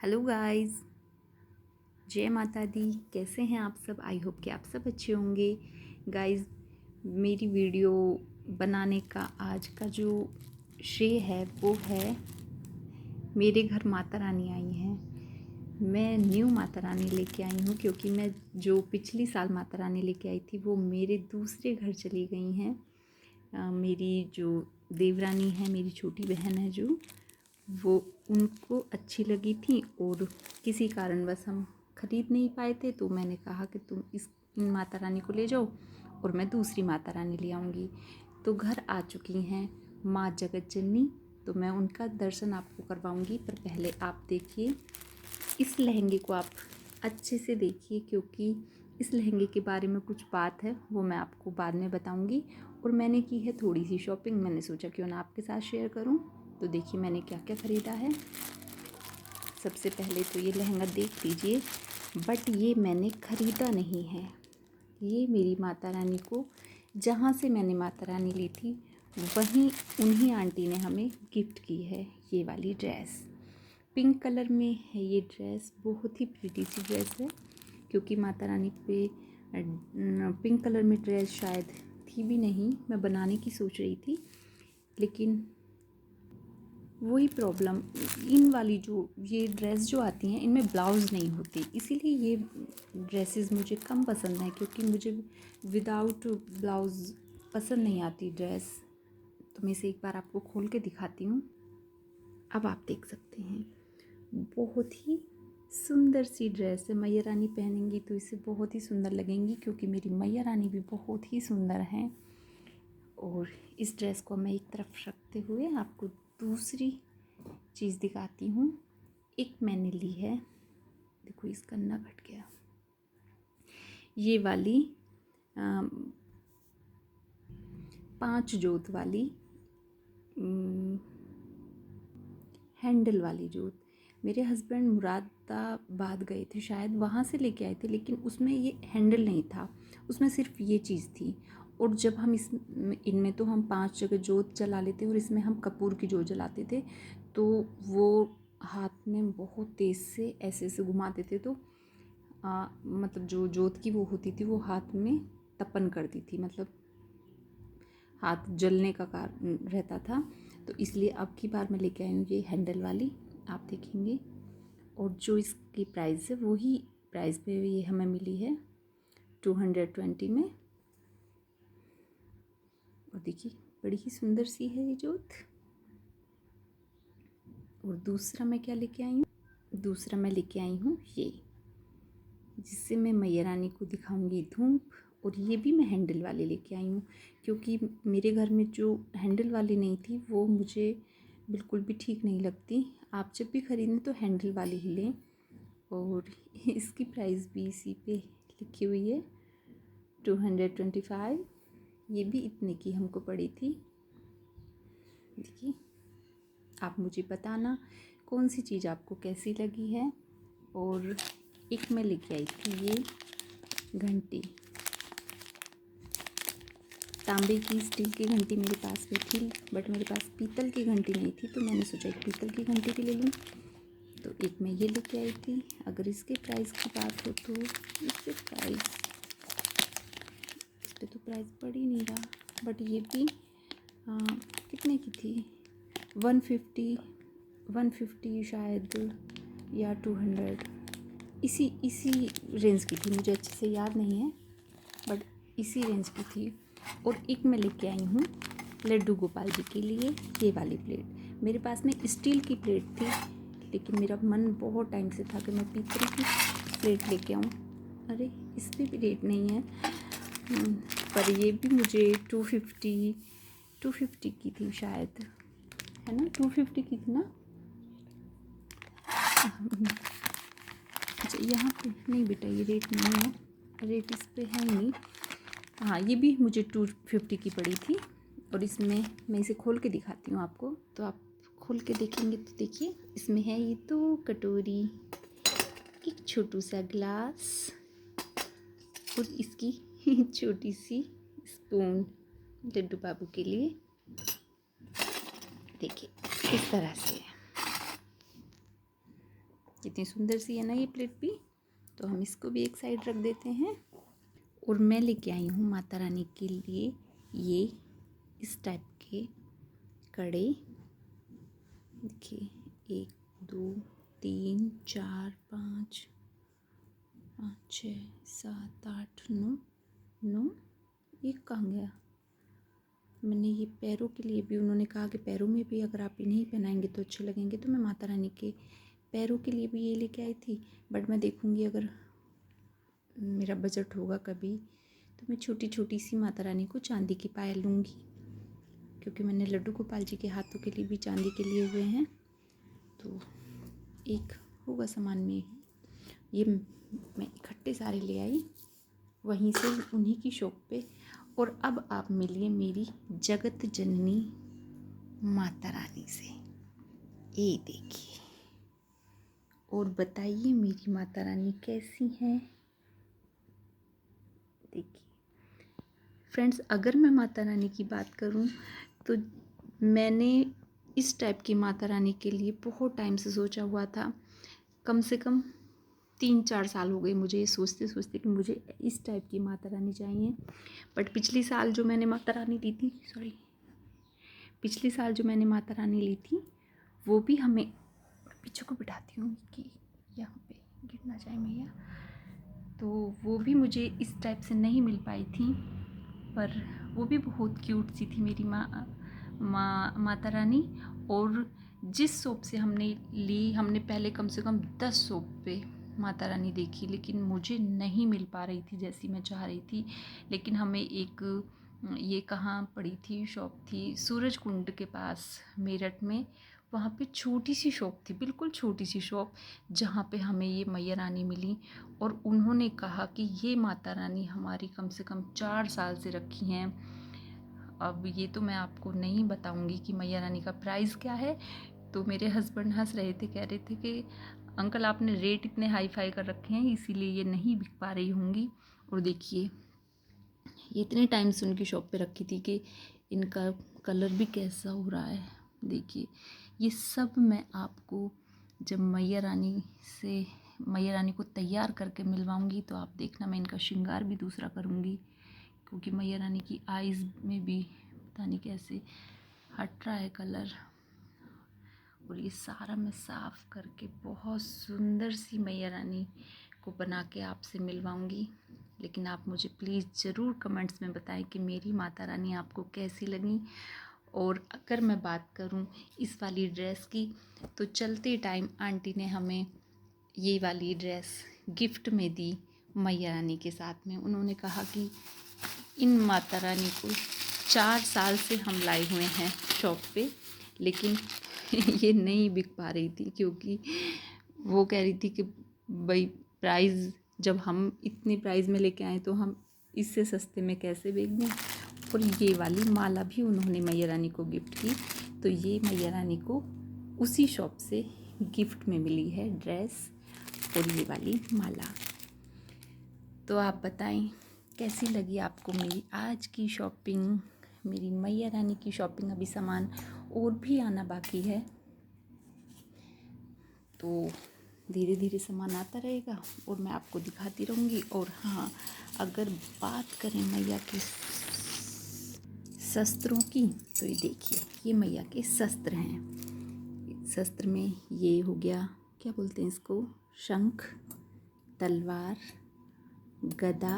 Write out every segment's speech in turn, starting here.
Hello guys, जय माता दी। कैसे हैं आप सब? आई होप कि आप सब अच्छे होंगे। गाइस, मेरी वीडियो बनाने का आज का जो श्रेय है वो है मेरे घर माता रानी आई हैं। मैं न्यू माता रानी लेके आई हूँ क्योंकि मैं जो पिछली साल माता रानी लेके आई थी वो मेरे दूसरे घर चली गई हैं। मेरी जो देवरानी है, मेरी छोटी बहन है जो, वो उनको अच्छी लगी थी और किसी कारणवश हम ख़रीद नहीं पाए थे, तो मैंने कहा कि तुम इन माता रानी को ले जाओ और मैं दूसरी माता रानी ले आऊँगी। तो घर आ चुकी हैं माँ जगत जननी, तो मैं उनका दर्शन आपको करवाऊँगी। पर पहले आप देखिए इस लहंगे को, आप अच्छे से देखिए क्योंकि इस लहंगे के बारे में कुछ बात है, वो मैं आपको बाद में बताऊँगी। और मैंने की है थोड़ी सी शॉपिंग, मैंने सोचा क्यों ना आपके साथ शेयर करूँ। तो देखिए मैंने क्या क्या ख़रीदा है। सबसे पहले तो ये लहंगा देख लीजिए, बट ये मैंने ख़रीदा नहीं है। ये मेरी माता रानी को, जहाँ से मैंने माता रानी ली थी वहीं उन्हीं आंटी ने हमें गिफ्ट की है। ये वाली ड्रेस पिंक कलर में है। ये ड्रेस बहुत ही प्रीटी सी ड्रेस है क्योंकि माता रानी पे पिंक कलर में ड्रेस शायद थी भी नहीं। मैं बनाने की सोच रही थी, लेकिन वही प्रॉब्लम, इन वाली जो ये ड्रेस जो आती हैं इनमें ब्लाउज़ नहीं होती, इसीलिए ये ड्रेसेस मुझे कम पसंद है क्योंकि मुझे विदाउट ब्लाउज़ पसंद नहीं आती ड्रेस। तो मैं इसे एक बार आपको खोल के दिखाती हूँ। अब आप देख सकते हैं, बहुत ही सुंदर सी ड्रेस है। मैया रानी पहनेंगी तो इसे बहुत ही सुंदर लगेंगी क्योंकि मेरी मैया रानी भी बहुत ही सुंदर हैं। और इस ड्रेस को मैं एक तरफ रखते हुए आपको दूसरी चीज़ दिखाती हूँ। एक मैंने ली है, देखो इसका गन्ना कट गया, ये वाली 5 जोत वाली हैंडल वाली जोत। मेरे हस्बैंड मुरादाबाद गए थे शायद, वहाँ से लेके आए थे, लेकिन उसमें ये हैंडल नहीं था, उसमें सिर्फ ये चीज़ थी। और जब हम इनमें तो हम 5 जगह जोत जला लेते और इसमें हम कपूर की जोत जलाते थे, तो वो हाथ में बहुत तेज़ से ऐसे ऐसे घुमाते थे, तो मतलब जो जोत की वो होती थी वो हाथ में तपन करती थी, मतलब हाथ जलने का कारण रहता था। तो इसलिए अब की बार मैं लेके आई हूँ ये हैंडल वाली, आप देखेंगे। और जो इसकी प्राइस है वही प्राइस पे ये हमें मिली है 220 में। और देखिए बड़ी ही सुंदर सी है ये जोत। और दूसरा मैं क्या लेके आई हूँ, दूसरा मैं लेके आई हूँ ये, जिससे मैं मैया रानी को दिखाऊंगी धूप। और ये भी मैं हैंडल वाली लेके आई हूँ क्योंकि मेरे घर में जो हैंडल वाली नहीं थी वो मुझे बिल्कुल भी ठीक नहीं लगती। आप जब भी ख़रीदें तो हैंडल वाली ही लें। और इसकी प्राइस भी इसी पे लिखी हुई है 225। ये भी इतने की हमको पड़ी थी। देखिए, आप मुझे बताना कौन सी चीज़ आपको कैसी लगी है। और एक मैं लेके आई थी ये घंटी, तांबे की स्टील की घंटी मेरे पास में थी, बट मेरे पास पीतल की घंटी नहीं थी, तो मैंने सोचा एक पीतल की घंटी भी ले लूँ। तो एक मैं ये लेके आई थी। अगर इसके प्राइस की बात हो तो इसके प्राइस, इस पर तो प्राइस पड़ ही नहीं रहा, बट ये भी कितने की थी, 150 शायद या 200, इसी रेंज की थी। मुझे अच्छे से याद नहीं है, बट इसी रेंज की थी। और एक मैं लेके आई हूँ लड्डू गोपाल जी के लिए ये वाली प्लेट। मेरे पास में स्टील की प्लेट थी, लेकिन मेरा मन बहुत टाइम से था कि मैं पीतल की प्लेट लेके आऊँ। अरे इस पर भी रेट नहीं है, पर ये भी मुझे 250 की थी शायद, है ना, 250 की थी ना। अच्छा यहाँ पे नहीं बेटा, ये रेट नहीं है, रेट इस पे है ही नहीं। हाँ, ये भी मुझे 250 की पड़ी थी। और इसमें मैं इसे खोल के दिखाती हूँ आपको, तो आप खोल के देखेंगे तो देखिए इसमें है ये 2 कटोरी, एक छोटू सा ग्लास और इसकी छोटी सी स्पून लड्डू बाबू के लिए। देखिए इस तरह से कितनी सुंदर सी है ना ये प्लेट भी। तो हम इसको भी एक साइड रख देते हैं। और मैं लेके आई हूँ माता रानी के लिए ये इस टाइप के कड़े। देखिए 1 2 3 4 5 6 7 8 9 9। एक कहाँ गया? मैंने ये पैरों के लिए भी, उन्होंने कहा कि पैरों में भी अगर आप इन्हें पहनाएंगे तो अच्छे लगेंगे, तो मैं माता रानी के पैरों के लिए भी ये लेके आई थी। बट मैं देखूँगी अगर मेरा बजट होगा कभी तो मैं छोटी छोटी सी माता रानी को चांदी की पायल लूँगी, क्योंकि मैंने लड्डू गोपाल जी के हाथों के लिए भी चांदी के लिए हुए हैं। तो एक होगा सामान में, ये मैं इकट्ठे सारे ले आई वहीं से, उन्हीं की शॉप पे। और अब आप मिलिए मेरी जगत जननी माता रानी से। ये देखिए और बताइए मेरी माता रानी कैसी हैं। देखिए फ्रेंड्स, अगर मैं माता रानी की बात करूं तो मैंने इस टाइप की माता रानी के लिए बहुत टाइम से सोचा हुआ था। कम से कम 3-4 साल हो गए मुझे ये सोचते सोचते कि मुझे इस टाइप की माता रानी चाहिए। बट पिछली साल जो मैंने माता रानी ली थी, वो भी हमें, पीछे को बिठाती हूँ कि यहाँ पे गिर ना जाए मैया, तो वो भी मुझे इस टाइप से नहीं मिल पाई थी। पर वो भी बहुत क्यूट सी थी मेरी माता रानी। और जिस शॉप से हमने ली, हमने पहले कम से कम 10 शॉप पे माता रानी देखी, लेकिन मुझे नहीं मिल पा रही थी जैसी मैं चाह रही थी। लेकिन हमें एक, ये कहाँ पड़ी थी, शॉप थी सूरज कुंड के पास मेरठ में। वहाँ पे छोटी सी शॉप थी, बिल्कुल छोटी सी शॉप, जहाँ पे हमें ये मैया रानी मिली। और उन्होंने कहा कि ये माता रानी हमारी कम से कम 4 साल से रखी हैं। अब ये तो मैं आपको नहीं बताऊंगी कि मैया रानी का प्राइस क्या है। तो मेरे हस्बैंड हंस रहे थे, कह रहे थे कि अंकल आपने रेट इतने हाई फाई कर रखे हैं इसीलिए ये नहीं बिक पा रही होंगी। और देखिए ये इतने टाइम से उनकी शॉप पे रखी थी कि इनका कलर भी कैसा हो रहा है। देखिए ये सब मैं आपको जब मैया रानी को तैयार करके मिलवाऊंगी तो आप देखना, मैं इनका श्रृंगार भी दूसरा करूंगी, क्योंकि मैया रानी की आइज़ में भी पता नहीं कैसे हट रहा है कलर। और ये सारा मैं साफ़ करके बहुत सुंदर सी मैया रानी को बना के आपसे मिलवाऊंगी। लेकिन आप मुझे प्लीज़ ज़रूर कमेंट्स में बताएं कि मेरी माता रानी आपको कैसी लगी। और अगर मैं बात करूं इस वाली ड्रेस की, तो चलते टाइम आंटी ने हमें ये वाली ड्रेस गिफ्ट में दी मैया रानी के साथ में। उन्होंने कहा कि इन माता रानी को 4 साल से हम लाए हुए हैं शॉप पे, लेकिन ये नहीं बिक पा रही थी, क्योंकि वो कह रही थी कि भाई प्राइस, जब हम इतने प्राइस में लेके आए तो हम इससे सस्ते में कैसे बेच दें। और ये वाली माला भी उन्होंने मैया रानी को गिफ्ट की। तो ये मैया रानी को उसी शॉप से गिफ्ट में मिली है ड्रेस और ये वाली माला। तो आप बताएं कैसी लगी आपको मेरी आज की शॉपिंग, मेरी मैया रानी की शॉपिंग। अभी सामान और भी आना बाकी है, तो धीरे धीरे सामान आता रहेगा और मैं आपको दिखाती रहूँगी। और हाँ, अगर बात करें मैया के शस्त्रों की, तो ये देखिए ये मैया के शस्त्र हैं। शस्त्र में ये हो गया, क्या बोलते हैं इसको, शंख, तलवार, गदा,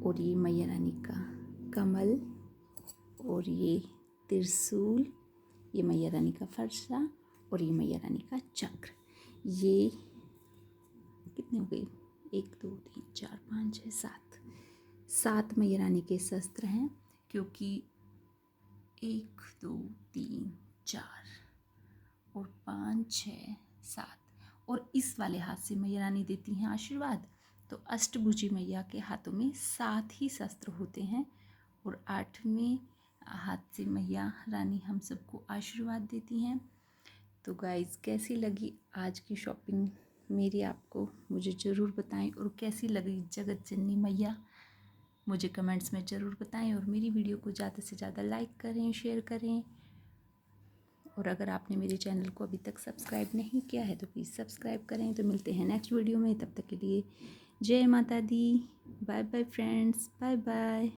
और ये मैया रानी का कमल, और ये त्रिशूल, ये मैया रानी का फरसा, और ये मैया रानी का चक्र। ये कितने हो गए, 1 2 3 4 5 6 7 मैया रानी के शस्त्र हैं, क्योंकि 1 2 3 4 और 5 6 7, और इस वाले हाथ से मैया रानी देती हैं आशीर्वाद। तो अष्टभुजी मैया के हाथों में 7 ही शस्त्र होते हैं, और 8वें हाथ से मैया रानी हम सबको आशीर्वाद देती हैं। तो गाइज़ कैसी लगी आज की शॉपिंग मेरी, आपको मुझे ज़रूर बताएं। और कैसी लगी जगत जननी मैया, मुझे कमेंट्स में ज़रूर बताएं। और मेरी वीडियो को ज़्यादा से ज़्यादा लाइक करें, शेयर करें, और अगर आपने मेरे चैनल को अभी तक सब्सक्राइब नहीं किया है तो प्लीज़ सब्सक्राइब करें। तो मिलते हैं नेक्स्ट वीडियो में, तब तक के लिए जय माता दी। Bye bye friends, bye bye.